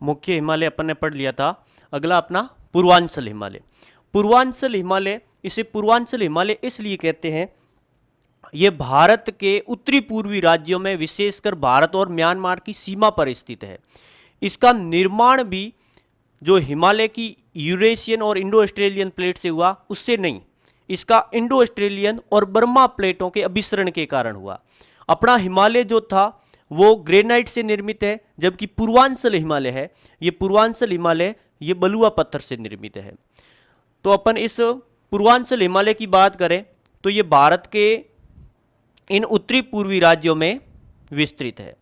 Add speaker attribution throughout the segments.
Speaker 1: मुख्य हिमालय अपन ने पढ़ लिया था। अगला अपना पूर्वांचल हिमालय। पूर्वांचल हिमालय, इसे पूर्वांचल हिमालय इसलिए कहते हैं, ये भारत के उत्तरी पूर्वी राज्यों में विशेषकर भारत और म्यांमार की सीमा पर स्थित है। इसका निर्माण भी जो हिमालय की यूरेशियन और इंडो ऑस्ट्रेलियन प्लेट से हुआ उससे नहीं, इसका इंडो ऑस्ट्रेलियन और बर्मा प्लेटों के अभिसरण के कारण हुआ। अपना हिमालय जो था वो ग्रेनाइट से निर्मित है, जबकि पूर्वांचल हिमालय है, ये पूर्वांचल हिमालय ये बलुआ पत्थर से निर्मित है। तो अपन इस पूर्वांचल हिमालय की बात करें तो ये भारत के इन उत्तरी पूर्वी राज्यों में विस्तृत है,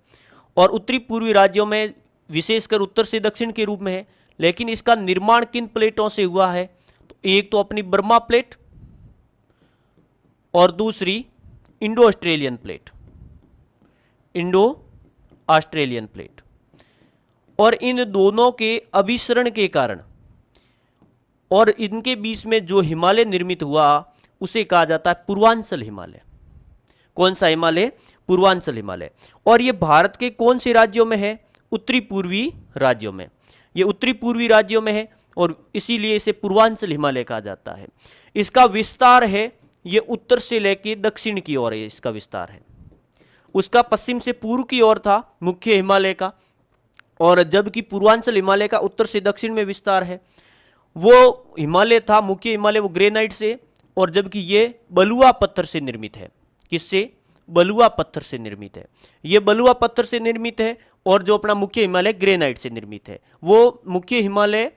Speaker 1: और उत्तरी पूर्वी राज्यों में विशेषकर उत्तर से दक्षिण के रूप में है। लेकिन इसका निर्माण किन प्लेटों से हुआ है, तो एक तो अपनी बर्मा प्लेट और दूसरी Indo Australian plate, Indo Australian plate. और इन दोनों के अभिसरण के कारण और इनके बीच में जो हिमालय निर्मित हुआ उसे कहा जाता है पूर्वांचल हिमालय। कौन सा हिमालय? पूर्वांचल हिमालय। और ये भारत के कौन से राज्यों में है? उत्तरी पूर्वी राज्यों में। ये उत्तरी पूर्वी राज्यों में है और इसीलिए इसे पूर्वांचल हिमालय कहा जाता है। इसका विस्तार है, ये उत्तर से लेकर दक्षिण की ओर है, इसका विस्तार है। उसका पश्चिम से पूर्व की ओर था मुख्य हिमालय का, और जबकि पूर्वांचल हिमालय का उत्तर से दक्षिण में विस्तार है। वो हिमालय था मुख्य हिमालय, वो ग्रेनाइट से, और जबकि ये बलुआ पत्थर से निर्मित है। किससे? बलुआ पत्थर से निर्मित है। ये बलुआ पत्थर से निर्मित है, और जो अपना मुख्य हिमालय ग्रेनाइट से निर्मित है। वो मुख्य हिमालय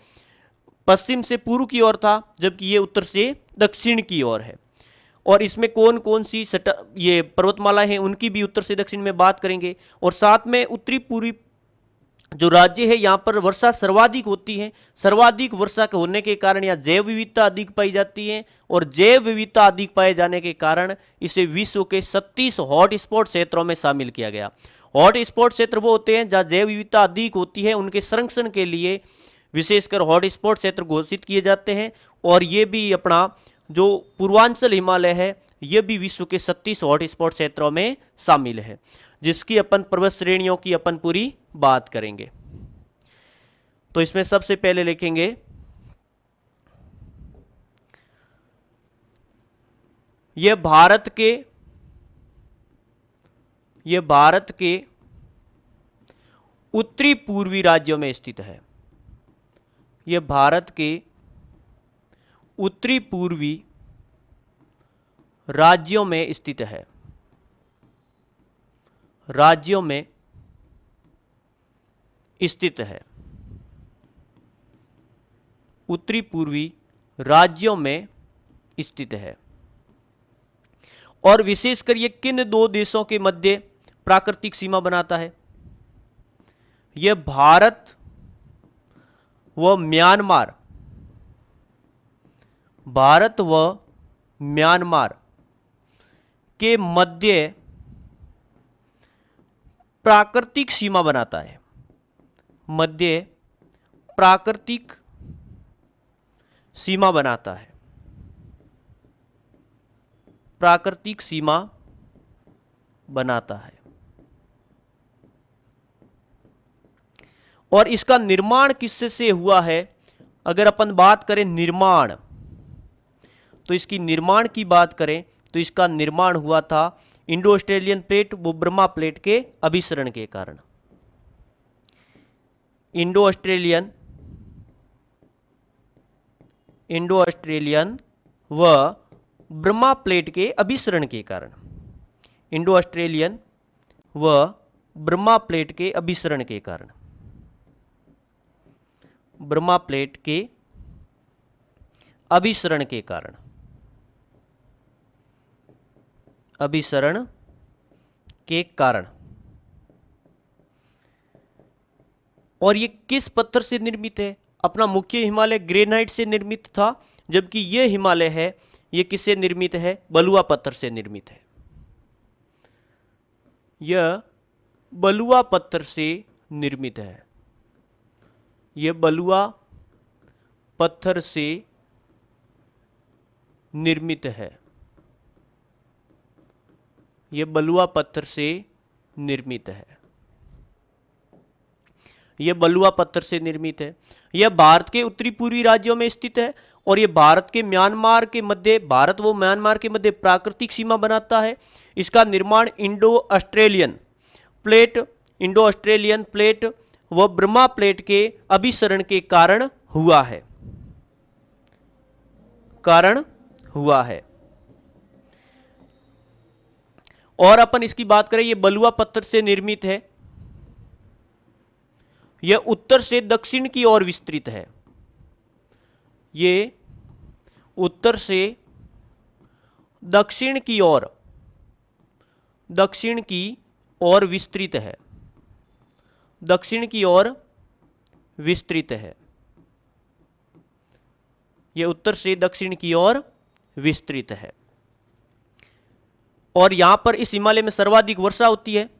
Speaker 1: पश्चिम से पूर्व की ओर था, जबकि ये उत्तर से दक्षिण की ओर है। और इसमें कौन कौन सी ये पर्वतमालाएं हैं उनकी भी उत्तर से दक्षिण में बात करेंगे। और साथ में उत्तरी पूर्वी जो राज्य है यहाँ पर वर्षा सर्वाधिक होती है। सर्वाधिक वर्षा के होने के कारण यहाँ जैव विविधता अधिक पाई जाती है, और जैव विविधता अधिक पाए जाने के कारण इसे विश्व के 36 हॉट स्पॉट क्षेत्रों में शामिल किया गया। हॉट स्पॉट क्षेत्र वो होते हैं जहाँ जैव विविधता अधिक होती है, उनके संरक्षण के लिए विशेषकर हॉट स्पॉट क्षेत्र घोषित किए जाते हैं। और ये भी अपना जो पूर्वांचल हिमालय है ये भी विश्व के 36 हॉट स्पॉट क्षेत्रों में शामिल है, जिसकी अपन पर्वत श्रेणियों की अपन पूरी बात करेंगे। तो इसमें सबसे पहले लिखेंगे ये भारत के उत्तरी पूर्वी राज्यों में स्थित है। यह भारत के उत्तरी पूर्वी राज्यों में स्थित है। राज्यों में स्थित है। उत्तरी पूर्वी राज्यों में स्थित है। और विशेषकर ये किन दो देशों के मध्य प्राकृतिक सीमा बनाता है? यह भारत व म्यांमार, भारत व म्यांमार के मध्य प्राकृतिक सीमा बनाता है। मध्य प्राकृतिक सीमा बनाता है। प्राकृतिक सीमा बनाता है। और इसका निर्माण किससे से हुआ है? अगर अपन बात करें निर्माण, तो इसकी निर्माण की बात करें तो इसका निर्माण हुआ था इंडो ऑस्ट्रेलियन प्लेट व बर्मा प्लेट के अभिसरण के कारण। इंडो ऑस्ट्रेलियन व बर्मा प्लेट के अभिसरण के कारण। इंडो ऑस्ट्रेलियन व बर्मा प्लेट के अभिसरण के कारण। बर्मा प्लेट के अभिसरण के कारण। अभिसरण के कारण। और ये किस पत्थर से निर्मित है? अपना मुख्य हिमालय ग्रेनाइट से निर्मित था, जबकि ये हिमालय है ये किससे निर्मित है? बलुआ पत्थर से निर्मित है। यह बलुआ पत्थर से निर्मित है। यह बलुआ पत्थर से निर्मित है। यह बलुआ पत्थर से निर्मित है। यह बलुआ पत्थर से निर्मित है। यह भारत के उत्तरी पूर्वी राज्यों में स्थित है और यह भारत व म्यांमार के मध्य प्राकृतिक सीमा बनाता है। इसका निर्माण इंडो ऑस्ट्रेलियन प्लेट व ब्रह्मा प्लेट के अभिसरण के कारण हुआ है। और अपन इसकी बात करें, यह बलुआ पत्थर से निर्मित है। यह उत्तर से दक्षिण की ओर विस्तृत है। यह उत्तर से दक्षिण की ओर विस्तृत है। यह उत्तर से दक्षिण की ओर विस्तृत है और यहां पर इस हिमालय में सर्वाधिक वर्षा होती है।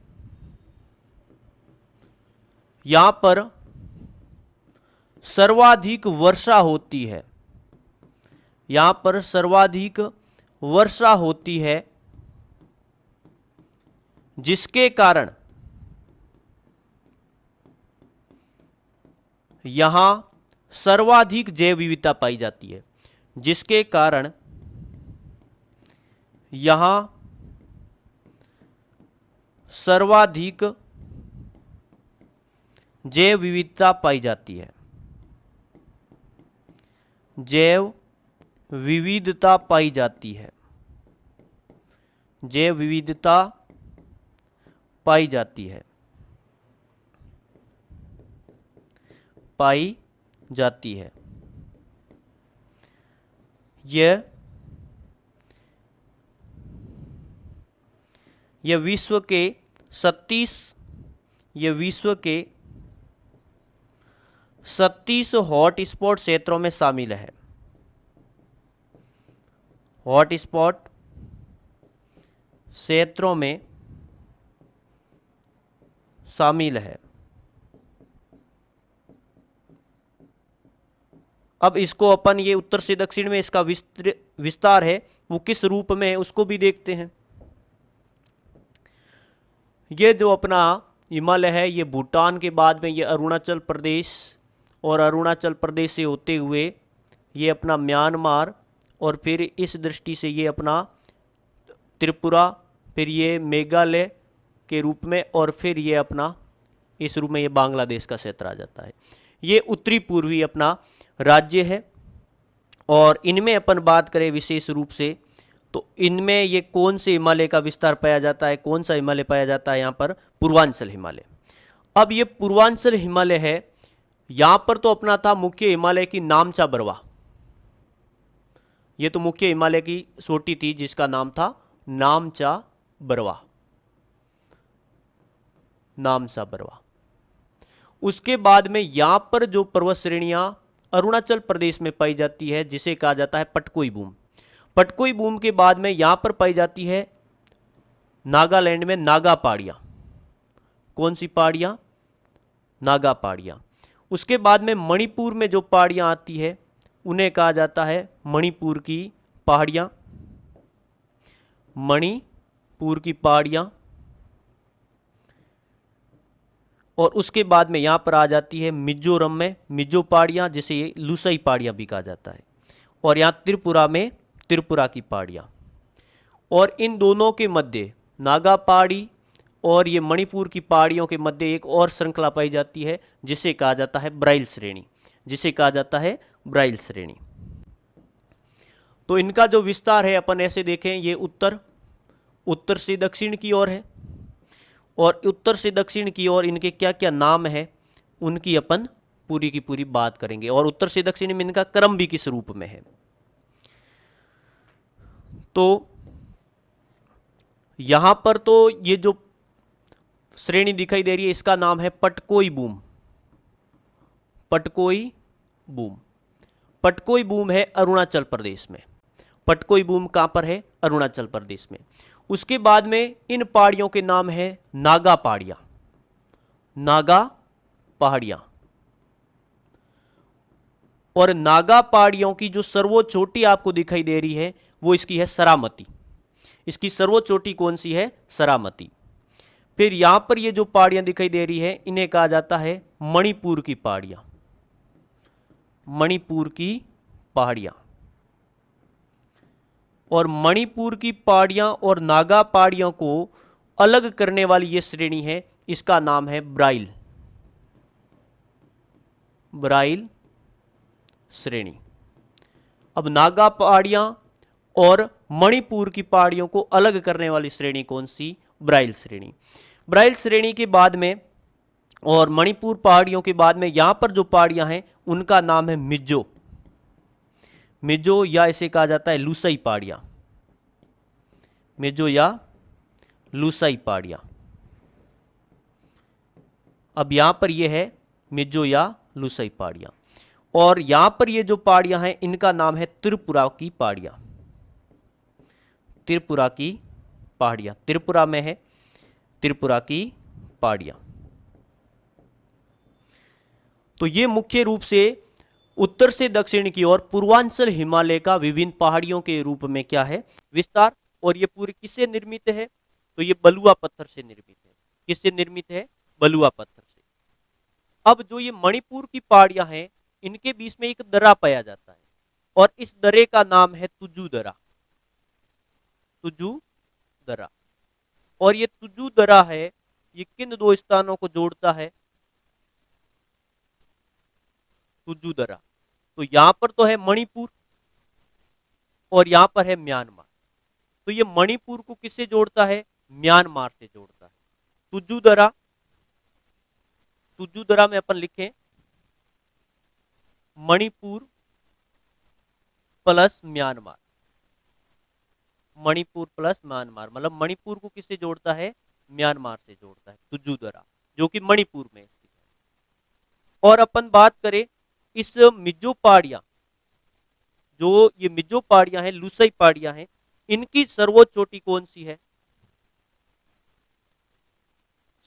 Speaker 1: यहां पर सर्वाधिक वर्षा होती है, जिसके कारण यहां सर्वाधिक जैव विविधता पाई जाती है। जैव विविधता पाई जाती है। यह विश्व के 37 हॉट स्पॉट क्षेत्रों में शामिल है। अब इसको अपन, ये उत्तर से दक्षिण में इसका विस्तार है, वो किस रूप में है उसको भी देखते हैं। ये जो अपना हिमालय है, ये भूटान के बाद में ये अरुणाचल प्रदेश, और अरुणाचल प्रदेश से होते हुए ये अपना म्यांमार, और फिर इस दृष्टि से ये अपना त्रिपुरा, फिर ये मेघालय के रूप में, और फिर ये अपना इस रूप में ये बांग्लादेश का क्षेत्र आ जाता है। ये उत्तरी पूर्वी अपना राज्य है। और इनमें अपन बात करें विशेष रूप से, तो इनमें ये कौन से हिमालय का विस्तार पाया जाता है, कौन सा हिमालय पाया जाता है? यहाँ पर पूर्वांचल हिमालय। अब ये पूर्वांचल हिमालय है, यहाँ पर तो अपना था मुख्य हिमालय की नामचा बरवा। ये तो मुख्य हिमालय की चोटी थी जिसका नाम था नामचा बरवा। उसके बाद में यहाँ पर जो पर्वत श्रेणियां अरुणाचल प्रदेश में पाई जाती है, जिसे कहा जाता है पटकोई बूम। पटकोई बूम के बाद में यहां पर पाई जाती है नागालैंड में नागा पहाड़ियां। कौन सी पहाड़ियां? नागा पहाड़ियां। उसके बाद में मणिपुर में जो पहाड़ियां आती है उन्हें कहा जाता है मणिपुर की पहाड़ियां। और उसके बाद में यहां पर आ जाती है मिजोरम में मिजो पहाड़ियां, जिसे लुसाई पहाड़ियां भी कहा जाता है। और यहां त्रिपुरा में त्रिपुरा की पहाड़ियां। और इन दोनों के मध्य नागा पहाड़ी और ये मणिपुर की पहाड़ियों के मध्य एक और श्रृंखला पाई जाती है जिसे कहा जाता है ब्राइल श्रेणी। तो इनका जो विस्तार है अपन ऐसे देखें, ये उत्तर से दक्षिण की ओर है, और उत्तर से दक्षिण की ओर इनके क्या क्या नाम है उनकी अपन पूरी की पूरी बात करेंगे, और उत्तर से दक्षिण में इनका क्रम भी किस रूप में है। तो यहां पर तो ये जो श्रेणी दिखाई दे रही है इसका नाम है पटकोई बूम। पटकोई बूम है अरुणाचल प्रदेश में। पटकोई बूम कहां पर है? अरुणाचल प्रदेश में। उसके बाद में इन पहाड़ियों के नाम है नागा पहाड़ियां। और नागा पहाड़ियों की जो सर्वोच्च चोटी आपको दिखाई दे रही है वो इसकी है सरामती। इसकी सर्वोच्च चोटी कौन सी है? सरामती। फिर यहां पर ये जो पहाड़ियां दिखाई दे रही है इन्हें कहा जाता है मणिपुर की पहाड़ियां, मणिपुर की पहाड़ियां। और मणिपुर की पहाड़ियां और नागा पहाड़ियों को अलग करने वाली ये श्रेणी है, इसका नाम है ब्राइल, ब्राइल श्रेणी। अब नागा पहाड़ियां और मणिपुर की पहाड़ियों को अलग करने वाली श्रेणी कौन सी? ब्राइल श्रेणी। ब्राइल श्रेणी के बाद में और मणिपुर पहाड़ियों के बाद में यहां पर जो पहाड़ियां हैं उनका नाम है मिजो, मिजो या इसे कहा जाता है लुसाई पहाड़ियां, मिजो या लुसाई पहाड़ियां। अब यहां पर यह है मिजो या लुसाई पहाड़ियां। और यहां पर ये जो पहाड़ियां हैं इनका नाम है त्रिपुरा की पहाड़ियां, त्रिपुरा की पहाड़ियां, त्रिपुरा में है त्रिपुरा की पहाड़ियां। तो ये मुख्य रूप से उत्तर से दक्षिण की ओर पूर्वांचल हिमालय का विभिन्न पहाड़ियों के रूप में क्या है? विस्तार। और ये पूरी किससे निर्मित है? तो ये बलुआ पत्थर से निर्मित है। किससे निर्मित है? बलुआ पत्थर से। अब जो ये मणिपुर की पहाड़ियां हैं इनके बीच में एक दर्रा पाया जाता है और इस दर्रे का नाम है तुजू दर्रा, तुजू दर्रा। और ये तुजू दर्रा है, ये किन दो स्थानों को जोड़ता है? तुजू दर्रा। तो यहां पर तो है मणिपुर और यहां पर है म्यांमार। तो ये मणिपुर को किससे जोड़ता है? म्यांमार से जोड़ता है। तुजू दर्रा, तुजू दर्रा में अपन लिखें Manipur plus Myanmar, Manipur plus Myanmar मतलब मणिपुर को किससे जोड़ता है? म्यांमार से जोड़ता है तुजू दर्रा, जो कि मणिपुर में स्थित है। और अपन बात करें इस मिजो पहाड़ियां, जो ये मिजो पहाड़ियां हैं, लुसाई पहाड़ियां हैं, इनकी सर्वोच्च चोटी कौन सी है?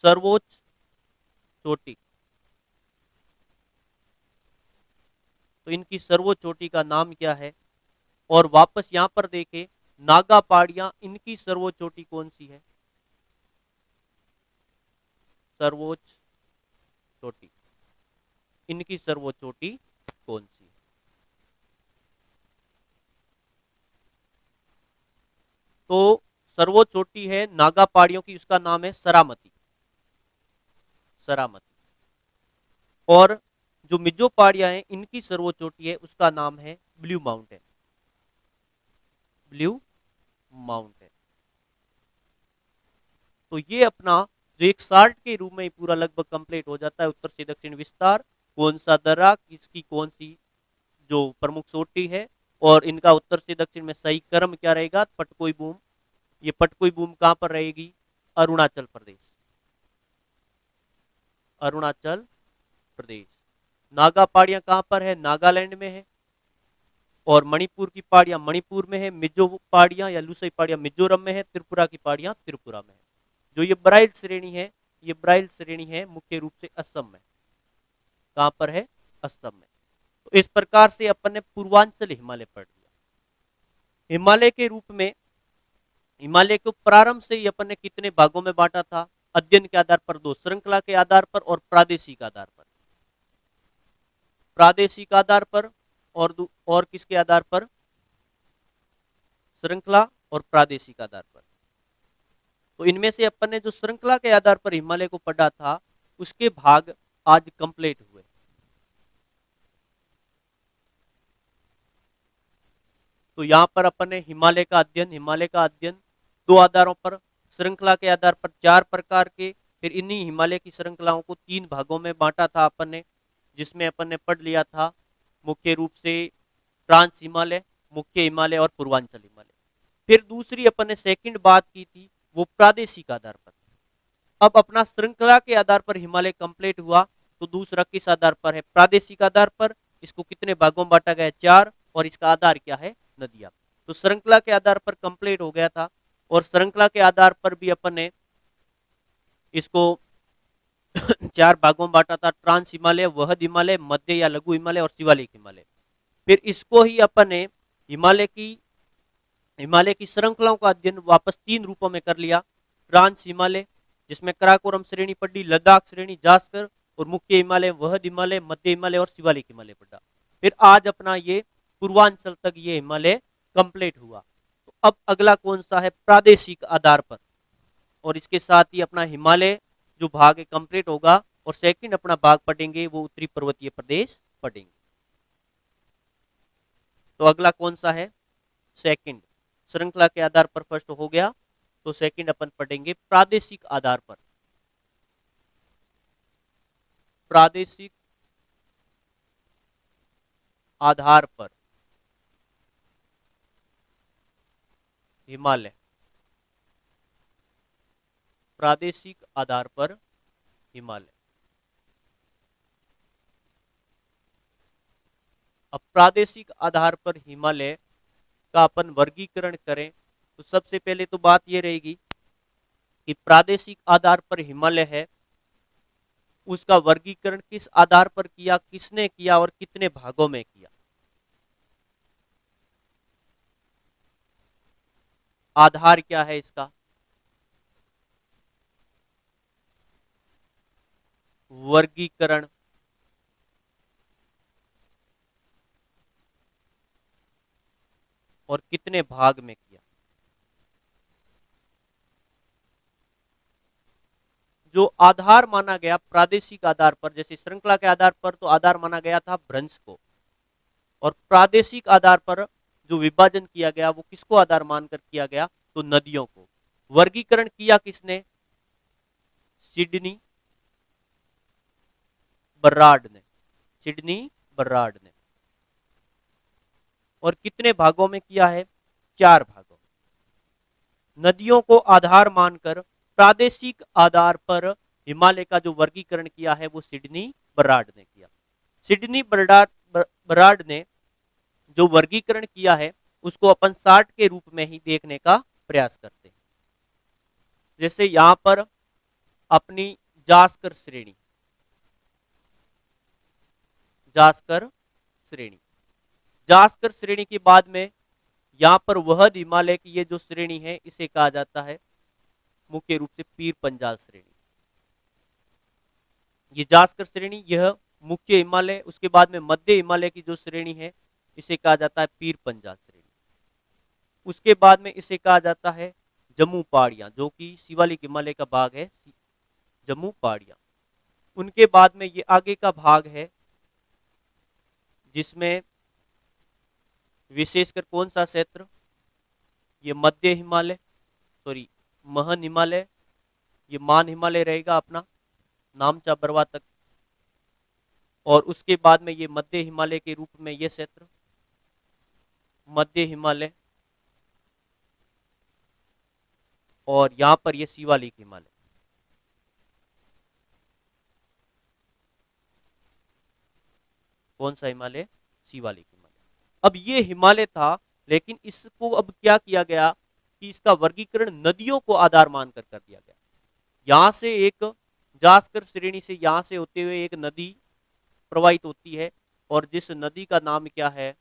Speaker 1: सर्वोच्च चोटी, तो इनकी सर्वोच्च चोटी का नाम क्या है? और वापस यहां पर देखें नागा पहाड़ियां, इनकी सर्वोच्च चोटी कौन सी है? सर्वोच्च चोटी, इनकी सर्वोच्च चोटी कौन सी है? तो सर्वोच्च चोटी है नागा पहाड़ियों की, उसका नाम है सरामती, सरामती। और जो मिजो पहाड़ियां हैं इनकी सर्वोच्च चोटी है उसका नाम है ब्लू माउंटेन, ब्लू माउंटेन। तो ये अपना जो एक चार्ट के रूप में पूरा लगभग कंप्लीट हो जाता है, उत्तर से दक्षिण विस्तार, कौन सा दर्रा, किसकी कौन सी जो प्रमुख चोटी है, और इनका उत्तर से दक्षिण में सही क्रम क्या रहेगा? पटकोई बूम। ये पटकोई बूम कहां पर रहेगी? अरुणाचल प्रदेश, अरुणाचल प्रदेश। नागा पहाड़ियां कहां पर है? नागालैंड में है। और मणिपुर की पहाड़ियां मणिपुर में है, मिजो पहाड़ियां या लुसाई पहाड़ियां मिजोरम में है, त्रिपुरा की पहाड़ियां त्रिपुरा में है। जो ये ब्राइल श्रेणी है, ये ब्राइल श्रेणी है मुख्य रूप से असम में। कहां पर है? असम में। तो इस प्रकार से अपन ने पूर्वांचल हिमालय पढ़ लिया। हिमालय के रूप में, हिमालय को प्रारंभ से ही अपन ने कितने भागों में बांटा था? अध्ययन के आधार पर दो, श्रृंखला के आधार पर और प्रादेशिक आधार पर। प्रादेशिक आधार पर और किसके आधार पर? श्रृंखला और प्रादेशिक आधार पर। तो इनमें से अपन ने जो श्रृंखला के आधार पर हिमालय को पढ़ा था उसके भाग आज कंप्लीट हुए। तो यहां पर अपन ने हिमालय का अध्ययन दो आधारों पर, श्रृंखला के आधार पर 4 प्रकार के, फिर इन्हीं हिमालय की श्रृंखलाओं को 3 भागों में बांटा था अपन ने, जिसमें अपन ने पढ़ लिया था मुख्य रूप से ट्रांस हिमालय, मुख्य हिमालय और पूर्वांचल हिमालय। फिर दूसरी अपन ने सेकंड बात की थी वो प्रादेशिक आधार पर। अब अपना श्रृंखला के आधार पर हिमालय कंप्लीट हुआ, तो दूसरा किस आधार पर है? प्रादेशिक आधार पर। इसको कितने भागों में बांटा गया? 4, और इसका आधार क्या है? नदियां। तो श्रृंखला के आधार पर कंप्लीट हो गया था, और श्रृंखला के आधार पर भी अपन ने इसको 4 भागों में बांटा था, ट्रांस हिमालय, वहद हिमालय, मध्य या लघु हिमालय और शिवालिक हिमालय। फिर इसको ही अपन ने हिमालय की श्रृंखलाओं का अध्ययन वापस 3 रूपों में कर लिया, ट्रांस हिमालय, जिसमें कराकोरम श्रेणी पड़ी, लद्दाख श्रेणी, जास्कर और मुख्य हिमालय, वहद हिमालय, मध्य हिमालय और शिवालिक हिमालय पड़ा। फिर आज अपना ये पूर्वांचल तक ये हिमालय कंप्लीट हुआ। तो अब अगला कौन सा है, प्रादेशिक आधार पर, और इसके साथ ही अपना हिमालय जो भाग है कंप्लीट होगा, और सेकंड अपना भाग पढ़ेंगे वो उत्तरी पर्वतीय प्रदेश पढ़ेंगे। तो अगला कौन सा है, सेकंड, श्रृंखला के आधार पर फर्स्ट हो गया, तो सेकंड अपन पढ़ेंगे प्रादेशिक आधार पर। प्रादेशिक आधार पर हिमालय, प्रादेशिक आधार पर हिमालय। अब प्रादेशिक आधार पर हिमालय का अपन वर्गीकरण करें तो सबसे पहले तो बात यह रहेगी कि प्रादेशिक आधार पर हिमालय है, उसका वर्गीकरण किस आधार पर किया, किसने किया और कितने भागों में किया। आधार क्या है इसका, वर्गीकरण, और कितने भाग में किया। जो आधार माना गया प्रादेशिक आधार पर, जैसे श्रृंखला के आधार पर तो आधार माना गया था भ्रंश को, और प्रादेशिक आधार पर जो विभाजन किया गया वो किसको आधार मानकर किया गया, तो नदियों को। वर्गीकरण किया किसने, सिडनी बर्राड ने, सिडनी बर्राड ने। और कितने भागों में किया है, 4 भागों में। नदियों को आधार मानकर प्रादेशिक आधार पर हिमालय का जो वर्गीकरण किया है वो सिडनी बर्राड ने किया। सिडनी बर्राड ने जो वर्गीकरण किया है उसको अपन सार्ट के रूप में ही देखने का प्रयास करते हैं। जैसे यहां पर अपनी जास्कर श्रेणी, जास्कर श्रेणी, जास्कर श्रेणी के बाद में यहां पर वहद हिमालय की ये जो श्रेणी है इसे कहा जाता है मुख्य रूप से पीर पंजाल श्रेणी। ये जास्कर श्रेणी यह मुख्य हिमालय, उसके बाद में मध्य हिमालय की जो श्रेणी है इसे कहा जाता है पीर पंजाल श्रेणी। उसके बाद में इसे कहा जाता है जम्मू पहाड़ियां, जो कि शिवालिक हिमालय का भाग है, जम्मू पहाड़ियां। उनके बाद में ये आगे का भाग है जिसमें विशेषकर कौन सा क्षेत्र, ये मध्य हिमालय, सॉरी महन हिमालय, ये मान हिमालय रहेगा अपना नामचा बरवा तक, और उसके बाद में ये मध्य हिमालय के रूप में ये क्षेत्र मध्य हिमालय, और यहां पर ये शिवालिक हिमालय। कौन सा हिमालय, शिवालिक हिमालय। अब ये हिमालय था, लेकिन इसको अब क्या किया गया कि इसका वर्गीकरण नदियों को आधार मानकर कर दिया गया। यहां से एक जास्कर श्रेणी से यहां से होते हुए एक नदी प्रवाहित होती है, और जिस नदी का नाम क्या है,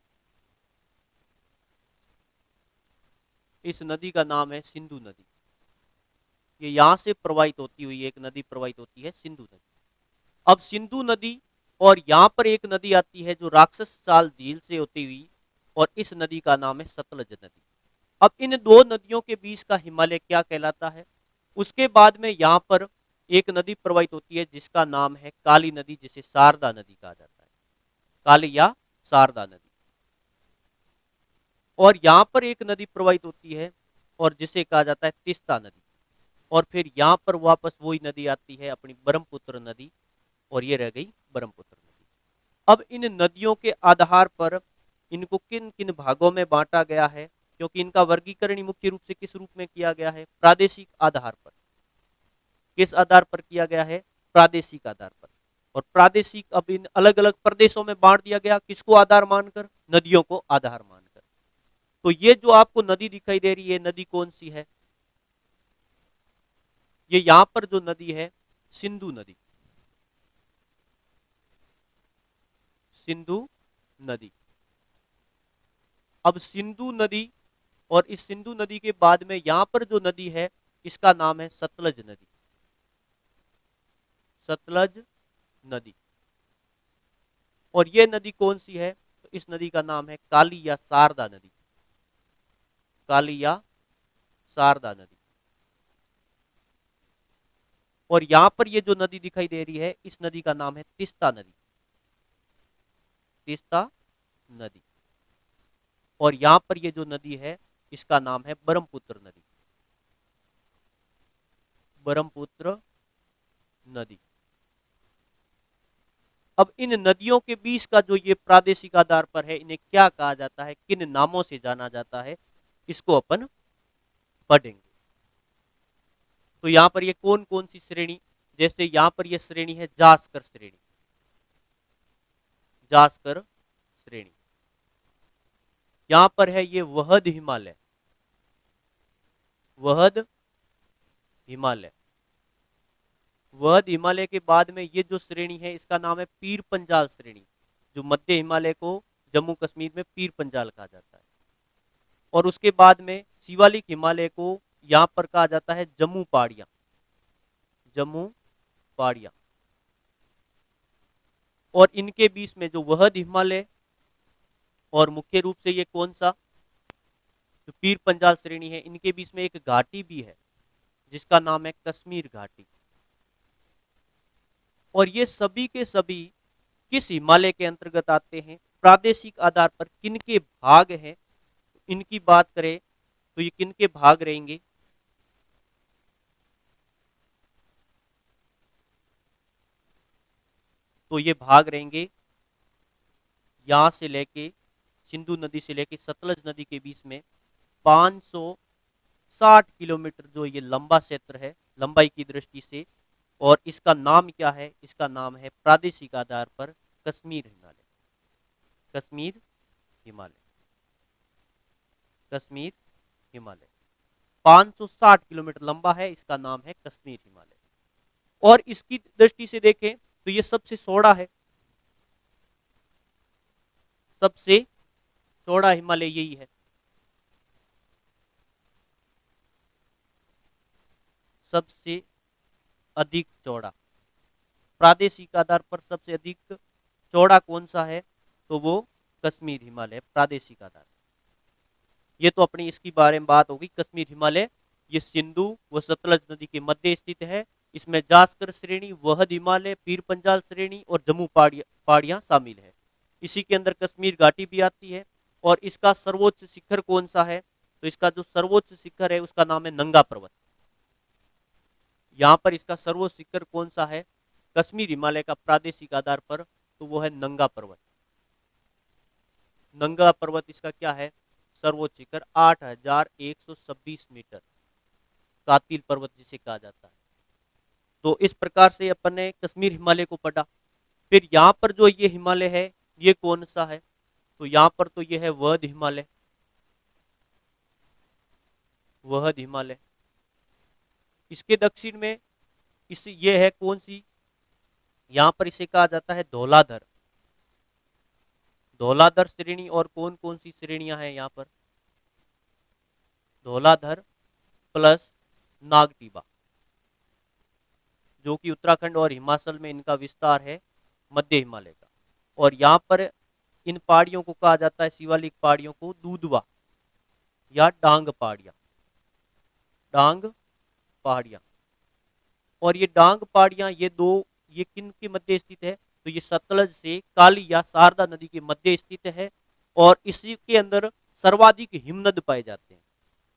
Speaker 1: इस नदी का नाम है सिंधु नदी। ये यहां से प्रवाहित होती हुई एक नदी प्रवाहित होती है, सिंधु नदी। अब सिंधु नदी और यहां पर एक नदी आती है जो राक्षस साल झील से होती हुई, और इस नदी का नाम है सतलज नदी। अब इन दो नदियों के बीच का हिमालय क्या कहलाता है। उसके बाद में यहां पर एक नदी प्रवाहित होती है जिसका नाम है काली नदी, जिसे शारदा नदी कहा जाता है, काली या शारदा नदी। और यहां पर एक नदी प्रवाहित होती है और जिसे कहा जाता है तीस्ता नदी। और फिर यहां पर वापस वही नदी आती है अपनी ब्रह्मपुत्र नदी, और ये रह गई ब्रह्मपुत्र नदी। अब इन नदियों के आधार पर इनको किन किन भागों में बांटा गया है, क्योंकि इनका वर्गीकरण मुख्य रूप से किस रूप में किया गया है, प्रादेशिक आधार पर। किस आधार पर किया गया है, प्रादेशिक आधार पर। और प्रादेशिक अब इन अलग अलग प्रदेशों में बांट दिया गया, किसको आधार मानकर, नदियों को आधार मानकर। तो ये जो आपको नदी दिखाई दे रही है, नदी कौन सी है, ये यहां पर जो नदी है सिंधु नदी, सिंधु नदी। अब सिंधु नदी, और इस सिंधु नदी के बाद में यहां पर जो नदी है इसका नाम है सतलज नदी। सतलज नदी। और ये नदी कौन सी है? तो इस नदी का नाम है काली या शारदा नदी। काली या शारदा नदी। और यहां पर ये जो नदी दिखाई दे रही है, इस नदी का नाम है तीस्ता नदी। तीस्ता नदी। और यहां पर ये जो नदी है, इसका नाम है ब्रह्मपुत्र नदी। ब्रह्मपुत्र नदी। अब इन नदियों के बीच का जो ये प्रादेशिक आधार पर है, इन्हें क्या कहा जाता है, किन नामों से जाना जाता है, इसको अपन पढ़ेंगे। तो यहां पर ये कौन कौन सी श्रेणी, जैसे यहां पर ये श्रेणी है जास्कर श्रेणी। जास्कर श्रेणी। यहां पर है ये वहद हिमालय। वहद हिमालय। वहद हिमालय के बाद में ये जो श्रेणी है, इसका नाम है पीर पंजाल श्रेणी, जो मध्य हिमालय को जम्मू कश्मीर में पीर पंजाल कहा जाता है। और उसके बाद में शिवालिक हिमालय को यहां पर कहा जाता है जम्मू पहाड़ियां। जम्मू पहाड़ियां। और इनके बीच में जो वहद हिमालय और मुख्य रूप से ये कौन सा, जो पीर पंजाल श्रेणी है, इनके बीच में एक घाटी भी है जिसका नाम है कश्मीर घाटी। और ये सभी के सभी किस हिमालय के अंतर्गत आते हैं, प्रादेशिक आधार पर किनके भाग हैं, इनकी बात करें तो ये किनके भाग रहेंगे? तो ये भाग रहेंगे यहां से लेके सिंधु नदी से लेके सतलज नदी के बीच में 560 किलोमीटर जो ये लंबा क्षेत्र है लंबाई की दृष्टि से। और इसका नाम क्या है? इसका नाम है प्रादेशिक आधार पर कश्मीर हिमालय। कश्मीर हिमालय। कश्मीर हिमालय 560 किलोमीटर लंबा है, इसका नाम है कश्मीर हिमालय। और इसकी दृष्टि से देखें तो ये सबसे चौड़ा है। सबसे चौड़ा हिमालय यही है। सबसे अधिक चौड़ा प्रादेशिक आधार पर सबसे अधिक चौड़ा कौन सा है? तो वो कश्मीर हिमालय प्रादेशिक आधार। ये तो अपनी इसकी बारे में बात होगी। कश्मीर हिमालय ये सिंधु व सतलज नदी के मध्य स्थित है। इसमें जास्कर श्रेणी, वहद हिमालय, पीर पंजाल श्रेणी और जम्मू पहाड़ियां शामिल है। इसी के अंदर कश्मीर घाटी भी आती है। और इसका सर्वोच्च शिखर कौन सा है? तो इसका जो सर्वोच्च शिखर है उसका नाम है नंगा पर्वत। यहाँ पर इसका सर्वोच्च शिखर कौन सा है कश्मीर हिमालय का प्रादेशिक आधार पर? तो वो है नंगा पर्वत। नंगा पर्वत इसका क्या है? सर्वोच्च शिखर 8126 मीटर, कातिल पर्वत जिसे कहा जाता है। तो इस प्रकार से अपन ने कश्मीर हिमालय को पढ़ा। फिर यहाँ पर जो ये हिमालय है, ये कौन सा है? तो यहाँ पर तो ये है वहद हिमालय। वहद हिमालय। इसके दक्षिण में इस ये है कौन सी? यहाँ पर इसे कहा जाता है धौलाधर। धौलाधर श्रेणी। और कौन कौन सी श्रेणियां हैं यहाँ पर? धौलाधर प्लस नागटीबा, जो कि उत्तराखंड और हिमाचल में इनका विस्तार है मध्य हिमालय का। और यहाँ पर इन पहाड़ियों को कहा जाता है, शिवालिक पहाड़ियों को, दूधवा या डांग पहाड़ियां। डांग पहाड़ियां। और ये डांग पहाड़ियां ये किन के मध्य स्थित है? तो ये सतलज से काली या शारदा नदी के मध्य स्थित है। और इसी के अंदर सर्वाधिक हिमनद पाए जाते हैं।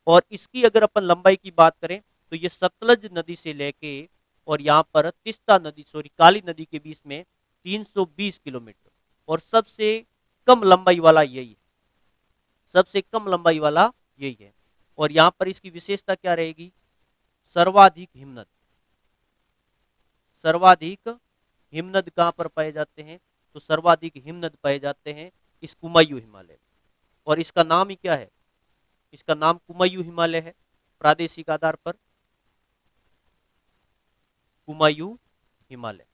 Speaker 1: और इसकी अगर अपन लंबाई की बात करें तो ये सतलज नदी से लेके और यहाँ पर तीस्ता नदी काली नदी के बीच में 320 किलोमीटर। और सबसे कम लंबाई वाला यही है। सबसे कम लंबाई वाला यही है। और यहाँ पर इसकी विशेषता क्या रहेगी? सर्वाधिक हिमनद। सर्वाधिक हिमनद कहाँ पर पाए जाते हैं? तो सर्वाधिक हिमनद पाए जाते हैं इस कुमायूं हिमालय। और इसका नाम ही क्या है? इसका नाम कुमायूं हिमालय है प्रादेशिक आधार पर। कुमायूं हिमालय।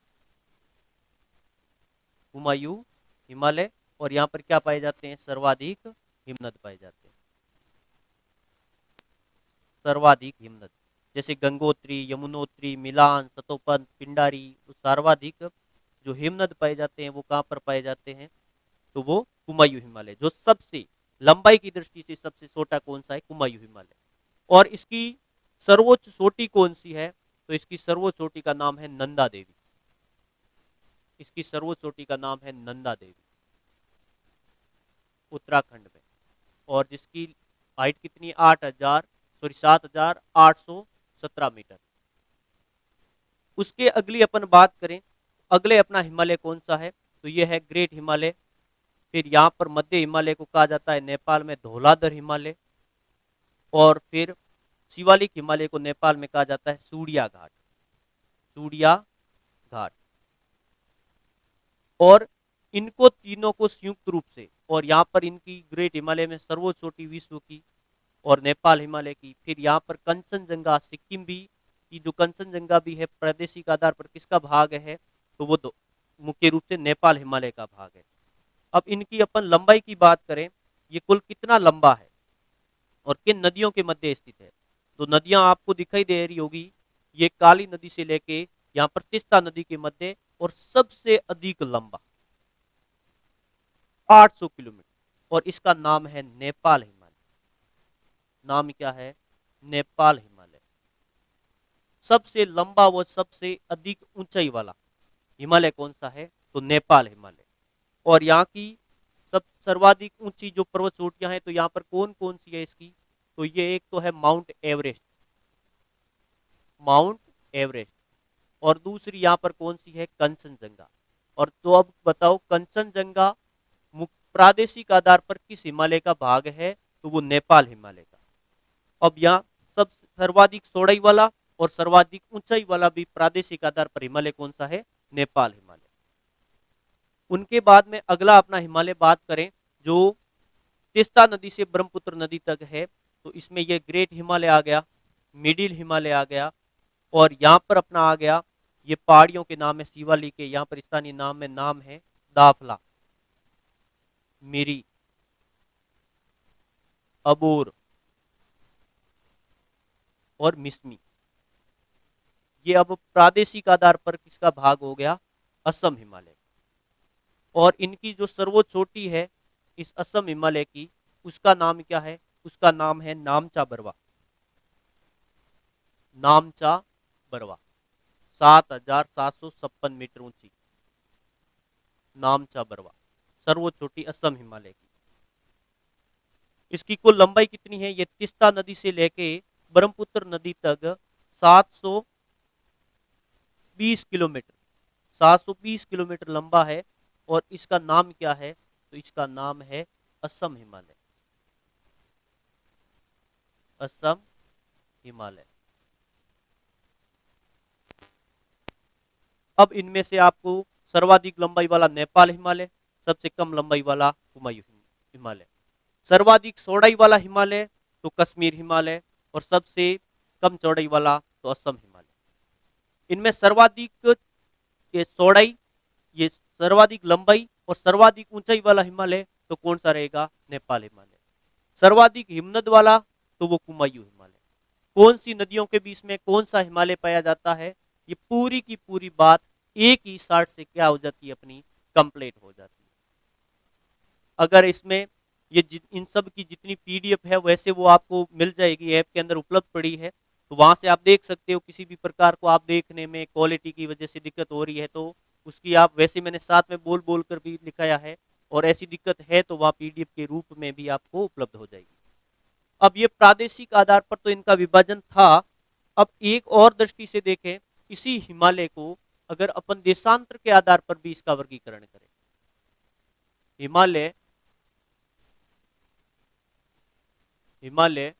Speaker 1: कुमायूं हिमालय। और यहाँ पर क्या पाए जाते हैं? सर्वाधिक हिमनद पाए जाते हैं। सर्वाधिक हिमनद। जैसे गंगोत्री, यमुनोत्री, मिलान, सतोपंथ, पिंडारी। तो सर्वाधिक जो हिमनद पाए जाते हैं वो कहाँ पर पाए जाते हैं, तो वो कुमायूं हिमालय। जो सबसे लंबाई की दृष्टि से सबसे छोटा कौन सा है, कुमायूं हिमालय। और इसकी सर्वोच्च चोटी कौन सी है, तो इसकी सर्वोच्च चोटी का नाम है नंदा देवी। इसकी सर्वोच्च चोटी का नाम है नंदा देवी, उत्तराखंड में। और जिसकी हाइट कितनी, 7,817 मीटर। उसके अगली अपन बात करें, अगले अपना हिमालय कौन सा है, तो ये है ग्रेट हिमालय। फिर यहाँ पर मध्य हिमालय को कहा जाता है नेपाल में धौलाधर हिमालय। और फिर शिवालिक हिमालय को नेपाल में कहा जाता है सूड़िया घाट, सूड़िया घाट। और इनको तीनों को संयुक्त रूप से, और यहाँ पर इनकी ग्रेट हिमालय में सर्वोच्च चोटी विश्व की और नेपाल हिमालय की। फिर यहाँ पर कंचनजंगा सिक्किम भी की, जो कंचनजंगा भी है प्रादेशिक आधार पर किसका भाग है, तो वो मुख्य रूप से नेपाल हिमालय का भाग है। अब इनकी अपन लंबाई की बात करें, ये कुल कितना लंबा है और किन नदियों के मध्य स्थित है, तो नदियां आपको दिखाई दे रही होगी। ये काली नदी से लेके यहाँ पर तीस्ता नदी के मध्य, और सबसे अधिक लंबा 800 किलोमीटर, और इसका नाम है नेपाल हिमालय। नाम क्या है, नेपाल हिमालय। सबसे लंबा व सबसे अधिक ऊंचाई वाला हिमालय कौन सा है, तो नेपाल हिमालय। और यहाँ की सब सर्वाधिक ऊंची जो पर्वत चोटियां हैं, तो यहाँ पर कौन कौन सी है इसकी, तो ये एक तो है माउंट एवरेस्ट, माउंट एवरेस्ट। और दूसरी यहाँ पर कौन सी है, कंचनजंगा। और तो अब बताओ कंचनजंगा प्रादेशिक आधार पर किस हिमालय का भाग है, तो वो नेपाल हिमालय का। अब यहाँ सब सर्वाधिक चौड़ाई वाला और सर्वाधिक ऊंचाई वाला भी प्रादेशिक आधार पर हिमालय कौन सा है, नेपाल हिमालय। उनके बाद में अगला अपना हिमालय बात करें, जो तीस्ता नदी से ब्रह्मपुत्र नदी तक है, तो इसमें ये ग्रेट हिमालय आ गया, मिडिल हिमालय आ गया, और यहाँ पर अपना आ गया, ये पहाड़ियों के नाम है शिवालिक के, यहाँ पर स्थानीय नाम है दाफला, मिरी, अबोर और मिसमी। ये अब प्रादेशिक आधार पर किसका भाग हो गया, असम हिमालय। और इनकी जो सर्वोच्च चोटी है इस असम हिमालय की, उसका नाम क्या है, उसका नाम है नामचा बरवा, नामचा बरवा, 7,756 मीटर ऊंची नामचा बरवा, सर्वोच्च चोटी असम हिमालय की। इसकी कुल लंबाई कितनी है, ये तीस्ता नदी से लेके ब्रह्मपुत्र नदी तक 720 किलोमीटर, 720 किलोमीटर लंबा है। और इसका नाम क्या है, तो इसका नाम है असम हिमालय, असम हिमालय। अब इनमें से आपको सर्वाधिक लंबाई वाला नेपाल हिमालय, सबसे कम लंबाई वाला कुमायूं हिमालय, सर्वाधिक चौड़ाई वाला हिमालय तो कश्मीर हिमालय, और सबसे कम चौड़ाई वाला तो असम हिमालय। इनमें सर्वाधिक ये चौड़ाई, ये सर्वाधिक लंबाई और सर्वाधिक ऊंचाई वाला हिमालय तो कौन सा रहेगा, नेपाल हिमालय। सर्वाधिक हिमनद वाला तो वो कुमायूं हिमालय। कौन सी नदियों के बीच में कौन सा हिमालय पाया जाता है, ये पूरी की पूरी बात एक ही शार्ट से क्या हो जाती है, अपनी कंप्लीट हो जाती है। अगर इसमें ये इन सब की जितनी पीडीएफ है वैसे वो आपको मिल जाएगी, ऐप के अंदर उपलब्ध पड़ी है, तो वहां से आप देख सकते हो। किसी भी प्रकार को आप देखने में क्वालिटी की वजह से दिक्कत हो रही है तो उसकी आप, वैसे मैंने साथ में बोल बोल कर भी लिखाया है, और ऐसी दिक्कत है तो वहाँ पीडीएफ के रूप में भी आपको उपलब्ध हो जाएगी। अब ये प्रादेशिक आधार पर तो इनका विभाजन था। अब एक और दृष्टि से देखें, इसी हिमालय को अगर अपन देशांतर के आधार पर भी इसका वर्गीकरण करें, हिमालय हिमालय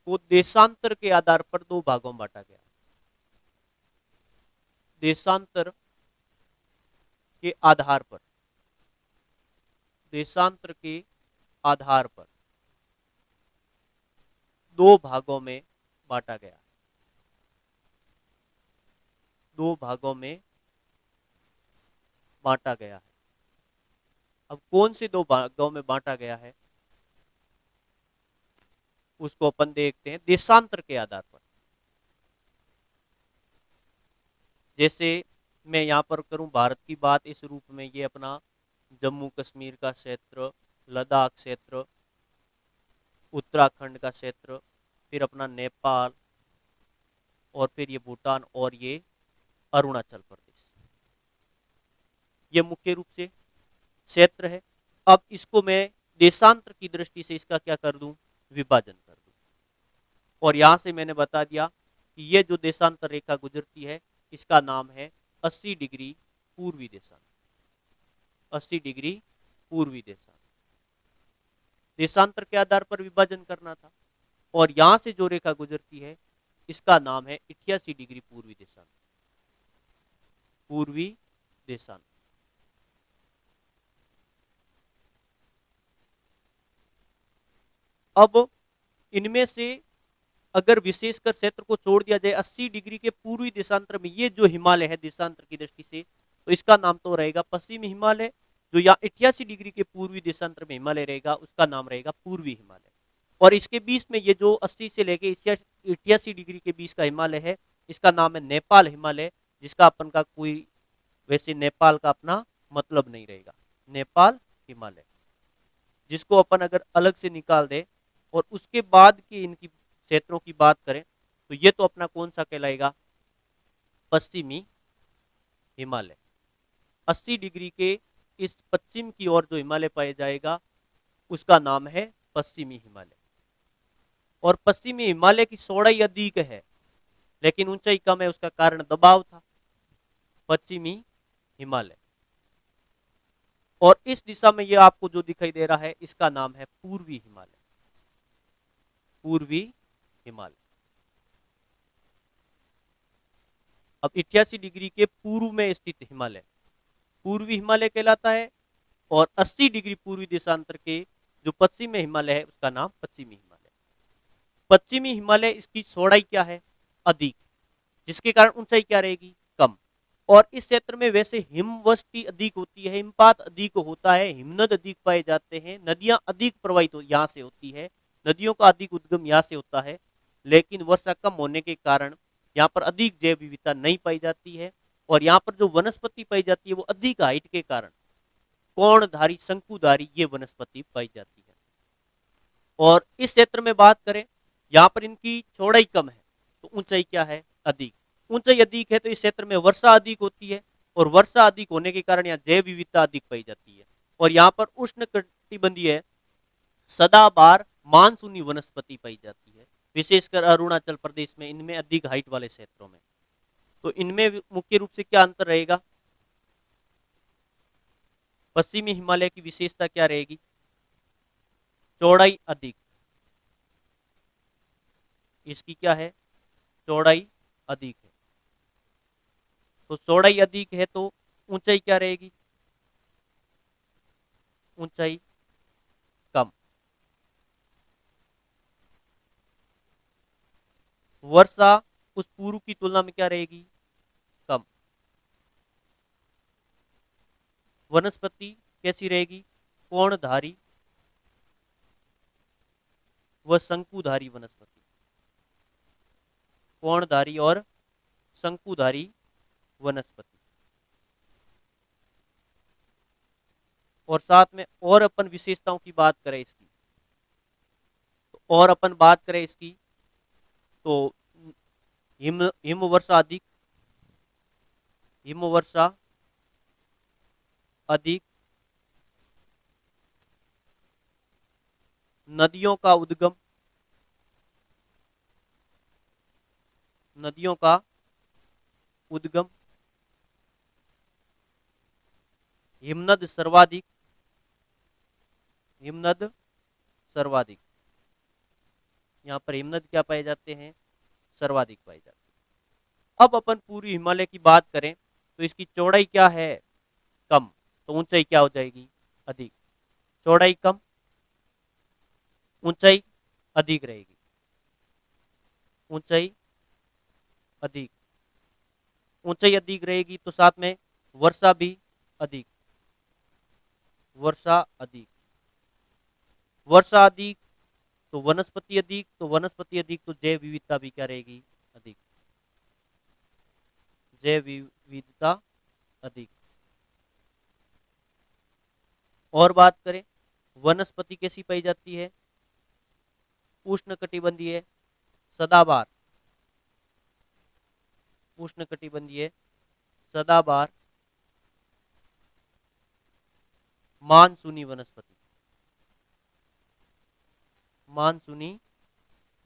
Speaker 1: को देशांतर के आधार पर दो भागों में बांटा गया। देशांतर के आधार पर, देशांतर के आधार पर दो भागों में बांटा गया, दो भागों में बांटा गया है। अब कौन से दो भागों में बांटा गया है उसको अपन देखते हैं देशांतर के आधार पर। जैसे मैं यहाँ पर करूँ भारत की बात इस रूप में, ये अपना जम्मू कश्मीर का क्षेत्र, लद्दाख क्षेत्र, उत्तराखंड का क्षेत्र, फिर अपना नेपाल, और फिर ये भूटान, और ये अरुणाचल प्रदेश। ये मुख्य रूप से क्षेत्र है। अब इसको मैं देशांतर की दृष्टि से इसका क्या कर दूं, विभाजन कर दूं। और यहां से मैंने बता दिया कि ये जो देशांतर रेखा गुजरती है इसका नाम है 80 डिग्री पूर्वी देशांतर। 80 डिग्री पूर्वी देशांतर, देशांतर के आधार पर विभाजन करना था। और यहां से जो रेखा गुजरती है इसका नाम है 88 डिग्री पूर्वी देशांतर। पूर्वी देशांतर। अब इनमें से अगर विशेषकर क्षेत्र को छोड़ दिया जाए 80 डिग्री के पूर्वी देशांतर में, ये जो हिमालय है देशांतर की दृष्टि से, तो इसका नाम तो रहेगा पश्चिमी हिमालय। जो यहाँ 88 डिग्री के पूर्वी देशांतर में हिमालय रहेगा उसका नाम रहेगा पूर्वी हिमालय। और इसके बीच में ये जो 80 से लेके 88 डिग्री के बीच का हिमालय है इसका नाम है नेपाल हिमालय, जिसका अपन का कोई वैसे नेपाल का अपना मतलब नहीं रहेगा। नेपाल हिमालय, जिसको अपन अगर अलग से निकाल दे और उसके बाद की इनकी क्षेत्रों की बात करें तो ये तो अपना कौन सा कहलाएगा, पश्चिमी हिमालय। 80 डिग्री के इस पश्चिम की ओर जो हिमालय पाया जाएगा उसका नाम है पश्चिमी हिमालय। और पश्चिमी हिमालय की चौड़ाई अधिक है लेकिन ऊंचाई कम है, उसका कारण दबाव था। पश्चिमी हिमालय। और इस दिशा में ये आपको जो दिखाई दे रहा है इसका नाम है पूर्वी हिमालय। पूर्वी हिमालय। अब 88 डिग्री के पूर्व में स्थित हिमालय पूर्वी हिमालय कहलाता है। और 80 डिग्री पूर्वी देशांतर के जो पश्चिमी हिमालय है उसका नाम पश्चिमी हिमालय। पश्चिमी हिमालय इसकी चौड़ाई क्या है, अधिक, जिसके कारण ऊंचाई क्या रहेगी, कम। और इस क्षेत्र में वैसे हिमवृष्टि अधिक होती है, हिमपात अधिक होता है, हिमनद अधिक पाए जाते हैं, नदियां अधिक प्रवाहित यहाँ से होती है, नदियों का अधिक उद्गम यहाँ से होता है। लेकिन वर्षा कम होने के कारण यहाँ पर अधिक जैव विविधता नहीं पाई जाती है। और यहाँ पर जो वनस्पति पाई जाती है वो अधिक हाइट के कारण कोणधारी, शंकुधारी ये वनस्पति पाई जाती है। और इस क्षेत्र में बात करें यहाँ पर इनकी चौड़ाई कम है तो ऊंचाई क्या है, अधिक। ऊंचाई अधिक है तो इस क्षेत्र में वर्षा अधिक होती है, और वर्षा अधिक होने के कारण यहाँ जैव विविधता अधिक पाई जाती है। और यहाँ पर उष्ण कटिबंधीय सदाबहार मानसूनी वनस्पति पाई जाती है, विशेषकर अरुणाचल प्रदेश में, इनमें अधिक हाइट वाले क्षेत्रों में। तो इनमें मुख्य रूप से क्या अंतर रहेगा, पश्चिमी हिमालय की विशेषता क्या रहेगी, चौड़ाई अधिक। इसकी क्या है, चौड़ाई अधिक है। तो चौड़ाई अधिक है तो ऊंचाई क्या रहेगी, ऊंचाई कम। वर्षा उस पूर्व की तुलना में क्या रहेगी, कम। वनस्पति कैसी रहेगी, कोणधारी व शंकुधारी वनस्पति। कोणधारी और शंकुधारी वनस्पति। और साथ में और अपन विशेषताओं की बात करें इसकी, तो और अपन बात करें इसकी तो हिम वर्षा अधिक, हिम वर्षा अधिक, नदियों का उद्गम, नदियों का उद्गम, हिमनद सर्वाधिक, हिमनद सर्वाधिक। यहाँ पर हिमनद क्या पाए जाते हैं, सर्वाधिक पाए जाते हैं। अब अपन पूरी हिमालय की बात करें तो इसकी चौड़ाई क्या है, कम, तो ऊंचाई क्या हो जाएगी, अधिक। चौड़ाई कम, ऊंचाई अधिक रहेगी, ऊंचाई अधिक। ऊंचाई अधिक रहेगी तो साथ में वर्षा भी अधिक, वर्षा अधिक। वर्षा अधिक तो वनस्पति अधिक, तो वनस्पति अधिक तो जैव विविधता भी क्या रहेगी, अधिक। जैव विविधता अधिक। और बात करें वनस्पति कैसी पाई जाती है, उष्णकटिबंधीय, सदाबहार, उष्णकटिबंधीय, सदाबहार, मानसूनी वनस्पति, मानसूनी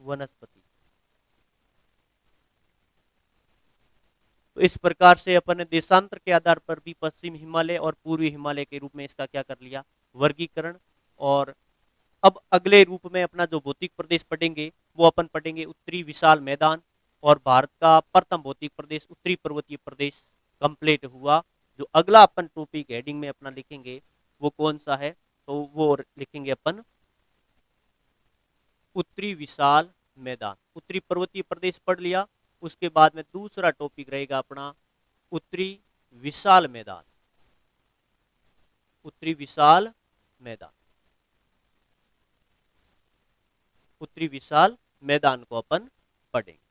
Speaker 1: वनस्पति। तो इस प्रकार से अपन ने देशांतर के आधार पर भी पश्चिम हिमालय और पूर्वी हिमालय के रूप में इसका क्या कर लिया, वर्गीकरण। और अब अगले रूप में अपना जो भौतिक प्रदेश पढ़ेंगे वो अपन पढ़ेंगे उत्तरी विशाल मैदान, और भारत का प्रथम भौतिक प्रदेश उत्तरी पर्वतीय प्रदेश कंप्लीट हुआ। जो अगला अपन टॉपिक हेडिंग में अपना लिखेंगे वो कौन सा है, तो वो लिखेंगे अपन उत्तरी विशाल मैदान। उत्तरी पर्वतीय प्रदेश पढ़ लिया, उसके बाद में दूसरा टॉपिक रहेगा अपना उत्तरी विशाल मैदान, उत्तरी विशाल मैदान, उत्तरी विशाल मैदान को अपन पढ़ेंगे।